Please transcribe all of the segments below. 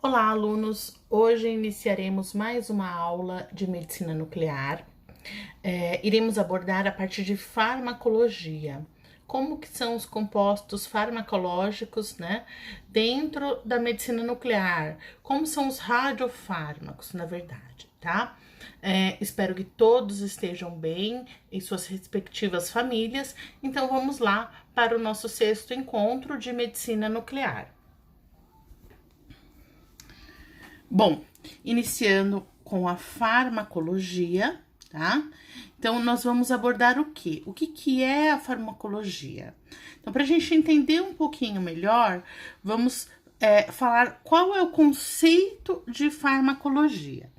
Olá, alunos! Hoje iniciaremos mais uma aula de medicina nuclear. Iremos abordar a parte de farmacologia. Como que são os compostos farmacológicos, né, dentro da medicina nuclear? Como são os radiofármacos, na verdade, tá? Espero que todos estejam bem em suas respectivas famílias. Então, vamos lá para o nosso sexto encontro de medicina nuclear. Bom, iniciando com a farmacologia, tá? Então, nós vamos abordar o quê? O que é a farmacologia? Então, para a gente entender um pouquinho melhor, vamos falar qual é o conceito de farmacologia.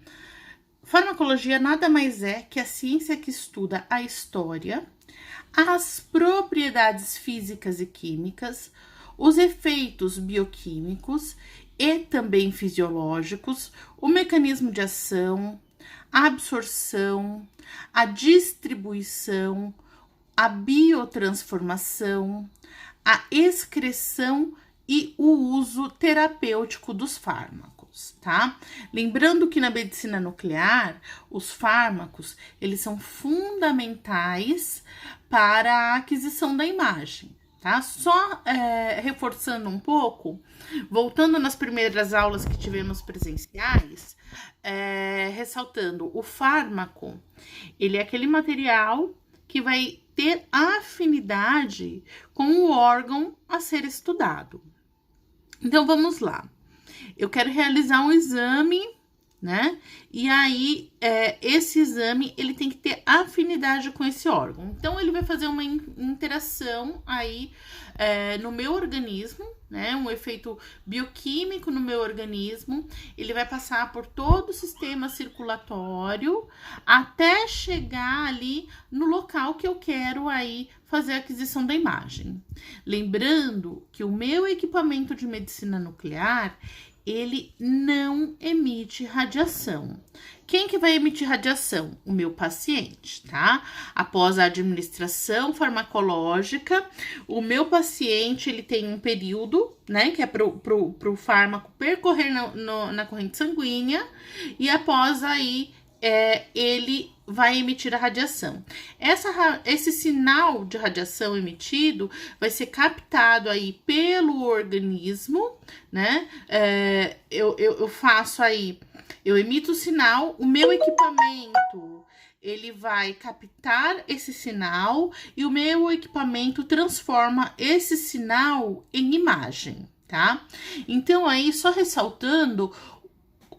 Farmacologia nada mais é que a ciência que estuda a história, as propriedades físicas e químicas, os efeitos bioquímicos e também fisiológicos, o mecanismo de ação, a absorção, a distribuição, a biotransformação, a excreção e o uso terapêutico dos fármacos, tá? Lembrando que na medicina nuclear, os fármacos, eles são fundamentais para a aquisição da imagem, tá? Só reforçando um pouco, voltando nas primeiras aulas que tivemos presenciais, ressaltando, o fármaco, ele é aquele material que vai ter afinidade com o órgão a ser estudado. Então, vamos lá. Eu quero realizar um exame, né? E aí, esse exame, ele tem que ter afinidade com esse órgão. Então, ele vai fazer uma interação aí no meu organismo, né? Um efeito bioquímico no meu organismo. Ele vai passar por todo o sistema circulatório até chegar ali no local que eu quero aí fazer a aquisição da imagem. Lembrando que o meu equipamento de medicina nuclear, ele não emite radiação. Quem que vai emitir radiação? O meu paciente, tá? Após a administração farmacológica, o meu paciente, ele tem um período, né, que é pro fármaco percorrer na corrente sanguínea, e após aí, ele vai emitir a radiação. Esse sinal de radiação emitido vai ser captado aí pelo organismo, né? Eu faço aí, eu emito o sinal, o meu equipamento, ele vai captar esse sinal e o meu equipamento transforma esse sinal em imagem, tá? Então, aí, só ressaltando,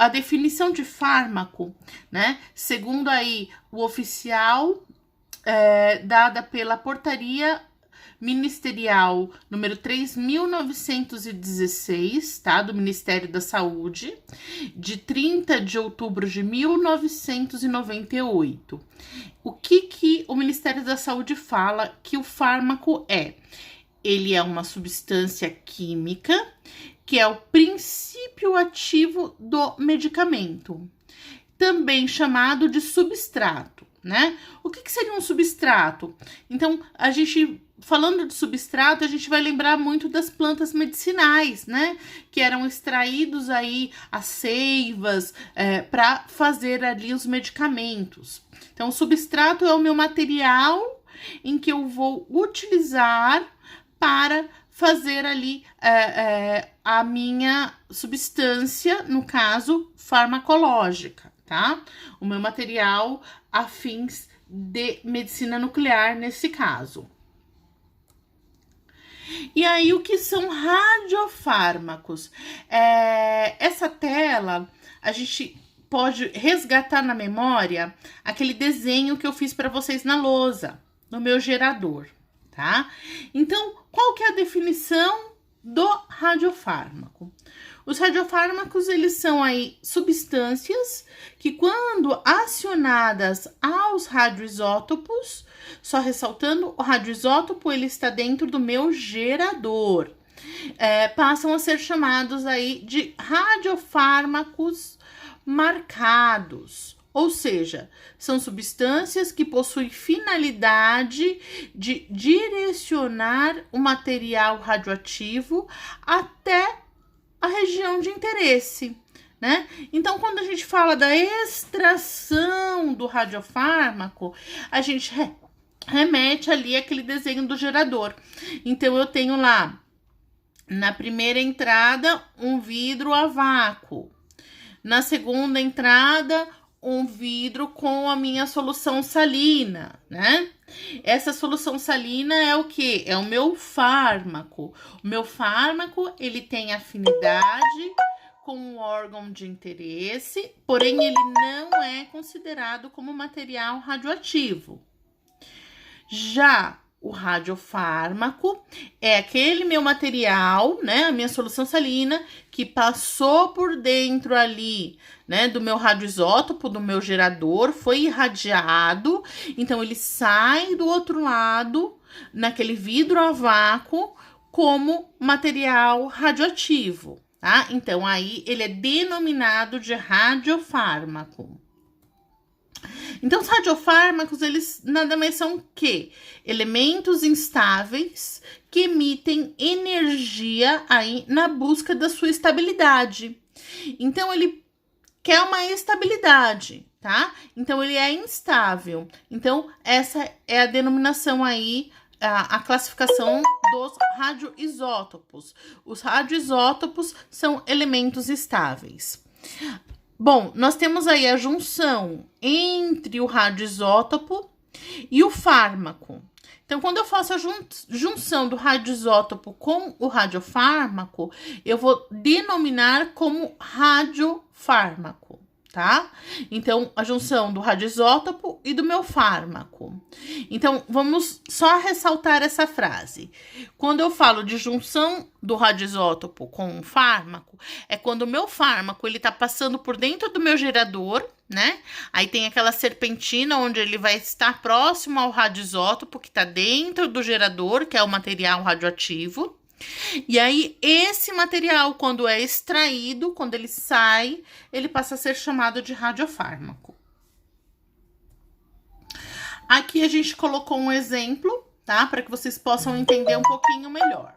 a definição de fármaco, né? Segundo aí o oficial, dada pela portaria ministerial número 3.916, tá? Do Ministério da Saúde, de 30 de outubro de 1998. O que o Ministério da Saúde fala que o fármaco é? Ele é uma substância química que é o princípio ativo do medicamento, também chamado de substrato, né? O que seria um substrato? Então, falando de substrato, a gente vai lembrar muito das plantas medicinais, né? Que eram extraídos aí as seivas para fazer ali os medicamentos. Então, o substrato é o meu material em que eu vou utilizar para fazer ali a minha substância, no caso, farmacológica, tá? O meu material a fins de medicina nuclear, nesse caso. E aí, o que são radiofármacos? Essa tela, a gente pode resgatar na memória aquele desenho que eu fiz para vocês na lousa, no meu gerador, tá? Então, qual que é a definição do radiofármaco? Os radiofármacos, eles são aí substâncias que, quando acionadas aos radioisótopos, só ressaltando, o radioisótopo, ele está dentro do meu gerador, passam a ser chamados aí de radiofármacos marcados. Ou seja, são substâncias que possuem finalidade de direcionar o material radioativo até a região de interesse, né? Então, quando a gente fala da extração do radiofármaco, a gente remete ali àquele desenho do gerador. Então, eu tenho lá, na primeira entrada, um vidro a vácuo. Na segunda entrada, um vidro com a minha solução salina, né? Essa solução salina é o quê? É o meu fármaco. O meu fármaco, ele tem afinidade com o órgão de interesse, porém ele não é considerado como material radioativo. Já o radiofármaco é aquele meu material, né, a minha solução salina, que passou por dentro ali, né, do meu radioisótopo, do meu gerador, foi irradiado, então ele sai do outro lado, naquele vidro a vácuo, como material radioativo, tá? Então, aí ele é denominado de radiofármaco. Então, os radiofármacos, eles nada mais são que elementos instáveis que emitem energia aí na busca da sua estabilidade. Então, ele quer uma estabilidade, tá? Então, ele é instável. Então, essa é a denominação aí, a classificação dos radioisótopos. Os radioisótopos são elementos estáveis. Bom, nós temos aí a junção entre o radioisótopo e o fármaco. Então, quando eu faço a junção do radioisótopo com o radiofármaco, eu vou denominar como radiofármaco, tá? Então, a junção do radioisótopo e do meu fármaco. Então, vamos só ressaltar essa frase. Quando eu falo de junção do radioisótopo com o fármaco, é quando o meu fármaco, ele tá passando por dentro do meu gerador, né? Aí tem aquela serpentina onde ele vai estar próximo ao radioisótopo que tá dentro do gerador, que é o material radioativo. E aí, esse material, quando é extraído, quando ele sai, ele passa a ser chamado de radiofármaco. Aqui a gente colocou um exemplo, tá? Para que vocês possam entender um pouquinho melhor.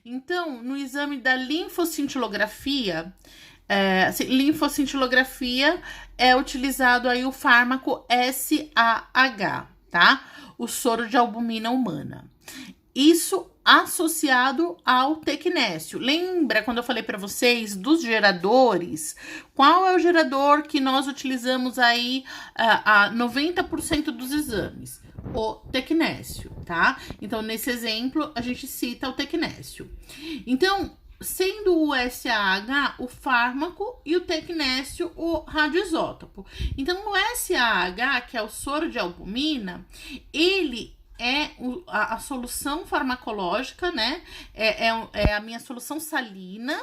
Então, no exame da linfoscintilografia, linfoscintilografia é utilizado aí o fármaco SAH, tá? O soro de albumina humana. Isso associado ao tecnécio. Lembra quando eu falei para vocês dos geradores? Qual é o gerador que nós utilizamos aí a 90% dos exames? O tecnécio, tá? Então, nesse exemplo, a gente cita o tecnécio. Então, sendo o SAH o fármaco e o tecnécio o radioisótopo. Então, o SAH, que é o soro de albumina, ele é a solução farmacológica, né? É a minha solução salina,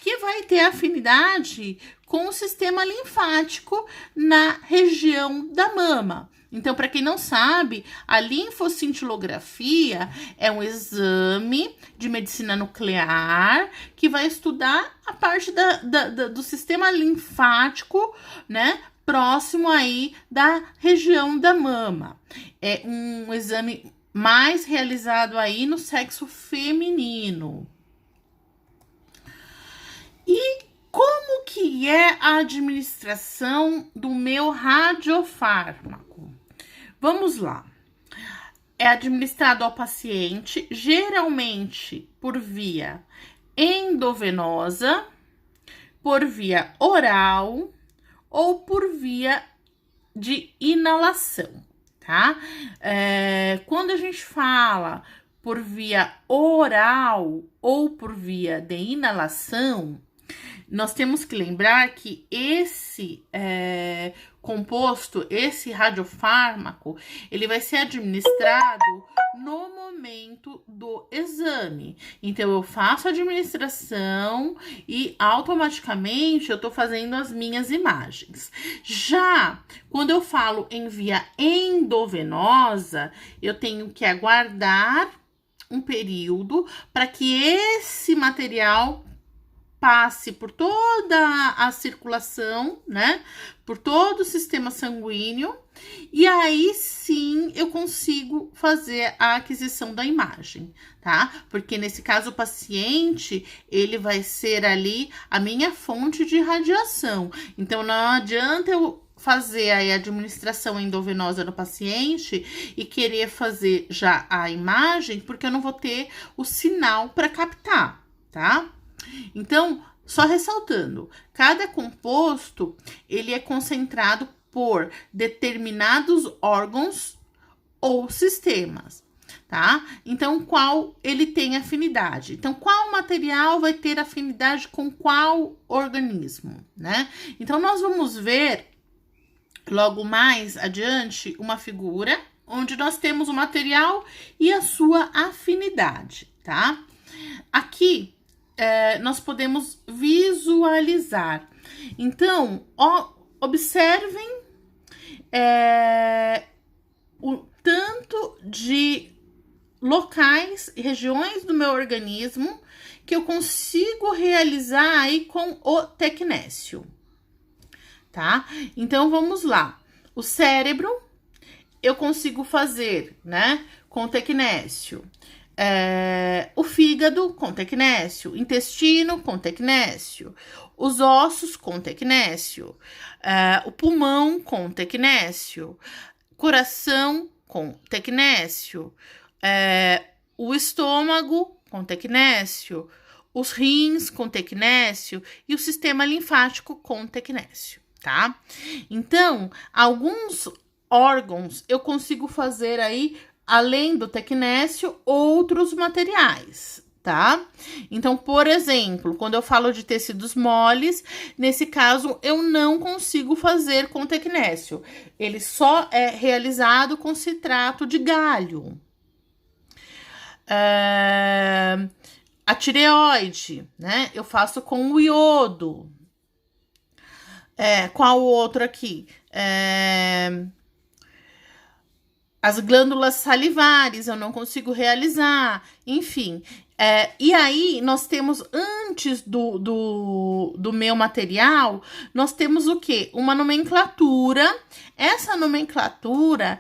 que vai ter afinidade com o sistema linfático na região da mama. Então, para quem não sabe, a linfoscintilografia é um exame de medicina nuclear que vai estudar a parte do sistema linfático, né? Próximo aí da região da mama. É um exame mais realizado aí no sexo feminino. E como que é a administração do meu radiofármaco? Vamos lá. É administrado ao paciente, geralmente por via endovenosa, por via oral ou por via de inalação, tá? Quando a gente fala por via oral ou por via de inalação, nós temos que lembrar que esse composto, esse radiofármaco, ele vai ser administrado no momento do exame. Então, eu faço a administração e automaticamente eu tô fazendo as minhas imagens. Já quando eu falo em via endovenosa, eu tenho que aguardar um período para que esse material passe por toda a circulação, né? Por todo o sistema sanguíneo. E aí sim eu consigo fazer a aquisição da imagem, tá? Porque nesse caso o paciente, ele vai ser ali a minha fonte de radiação. Então não adianta eu fazer aí a administração endovenosa no paciente e querer fazer já a imagem, porque eu não vou ter o sinal para captar, tá? Então, só ressaltando, cada composto, ele é concentrado por determinados órgãos ou sistemas, tá? Então, qual ele tem afinidade? Então, qual material vai ter afinidade com qual organismo, né? Então, nós vamos ver logo mais adiante uma figura onde nós temos o material e a sua afinidade, tá? Aqui, nós podemos visualizar. Então, observem o tanto de locais e regiões do meu organismo que eu consigo realizar aí com o tecnécio, tá? Então, vamos lá. O cérebro, eu consigo fazer, né, com tecnécio. O fígado com tecnécio, intestino com tecnécio, os ossos com tecnécio, o pulmão com tecnécio, coração com tecnécio, o estômago com tecnécio, os rins com tecnécio e o sistema linfático com tecnécio, tá? Então, alguns órgãos eu consigo fazer aí, além do tecnécio, outros materiais, tá? Então, por exemplo, quando eu falo de tecidos moles, nesse caso, eu não consigo fazer com tecnécio. Ele só é realizado com citrato de galho. A tireoide, né? Eu faço com o iodo. Qual outro aqui? As glândulas salivares eu não consigo realizar, enfim. E aí, nós temos, antes do meu material, nós temos o quê? Uma nomenclatura. Essa nomenclatura,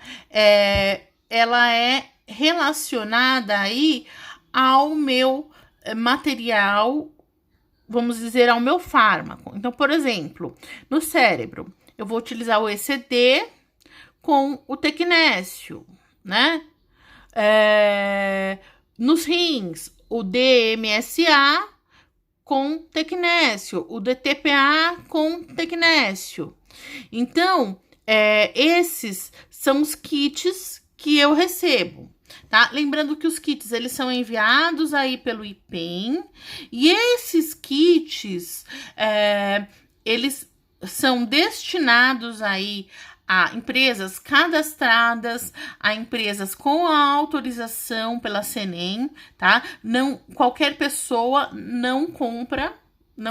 ela é relacionada aí ao meu material, vamos dizer, ao meu fármaco. Então, por exemplo, no cérebro, eu vou utilizar o ECD com o tecnécio, né? Nos rins, o DMSA com tecnécio, o DTPA com tecnécio. Então, esses são os kits que eu recebo, tá? Lembrando que os kits, eles são enviados aí pelo IPEM, e esses kits, eles são destinados aí a empresas cadastradas, a empresas com a autorização pela CNEM, tá? Não, qualquer pessoa não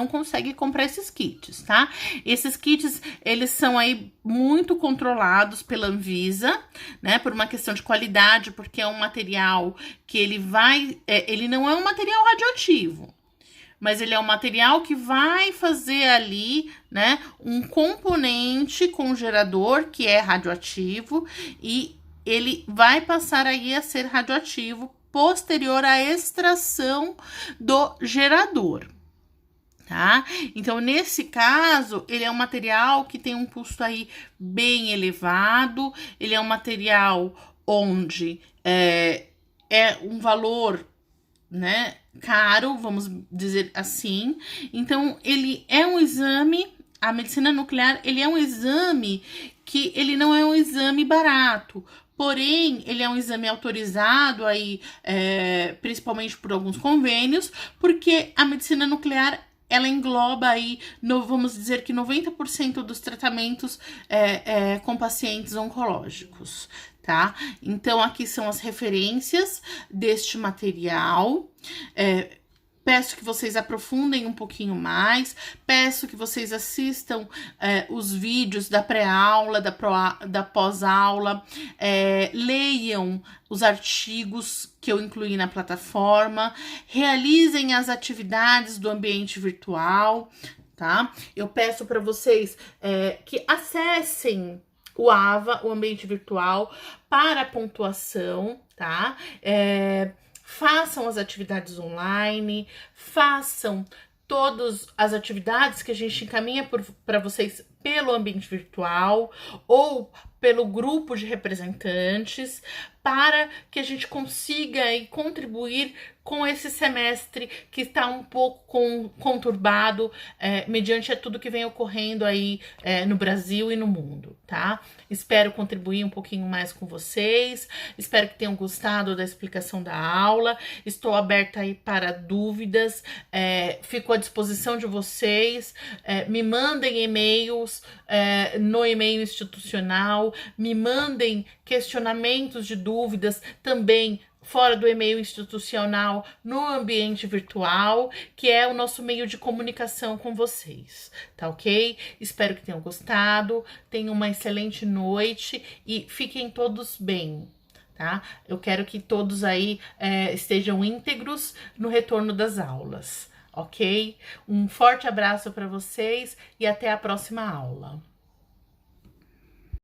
consegue comprar esses kits, tá? Esses kits, eles são aí muito controlados pela Anvisa, né? Por uma questão de qualidade, porque é um material que ele não é um material radioativo, mas ele é um material que vai fazer ali, né, um componente com gerador que é radioativo, e ele vai passar aí a ser radioativo posterior à extração do gerador, tá? Então, nesse caso, ele é um material que tem um custo aí bem elevado, ele é um material onde é um valor, né, caro, vamos dizer assim. Então, ele é um exame, a medicina nuclear, ele é um exame que ele não é um exame barato, porém, ele é um exame autorizado aí, principalmente por alguns convênios, porque a medicina nuclear, ela engloba aí, vamos dizer que 90% dos tratamentos com pacientes oncológicos, tá? Então, aqui são as referências deste material. Peço que vocês aprofundem um pouquinho mais, peço que vocês assistam os vídeos da pré-aula, da pós-aula, leiam os artigos que eu incluí na plataforma, realizem as atividades do ambiente virtual, tá? Eu peço para vocês que acessem o AVA, o ambiente virtual, para a pontuação, tá? Façam as atividades online, façam todas as atividades que a gente encaminha para vocês pelo ambiente virtual ou pelo grupo de representantes, para que a gente consiga aí contribuir com esse semestre que está um pouco conturbado, mediante tudo que vem ocorrendo aí no Brasil e no mundo, tá? Espero contribuir um pouquinho mais com vocês, espero que tenham gostado da explicação da aula, estou aberta aí para dúvidas, fico à disposição de vocês, me mandem e-mails no e-mail institucional, me mandem questionamentos de dúvidas também fora do e-mail institucional no ambiente virtual, que é o nosso meio de comunicação com vocês, tá ok? Espero que tenham gostado, tenham uma excelente noite e fiquem todos bem, tá? Eu quero que todos aí estejam íntegros no retorno das aulas, ok? Um forte abraço para vocês e até a próxima aula.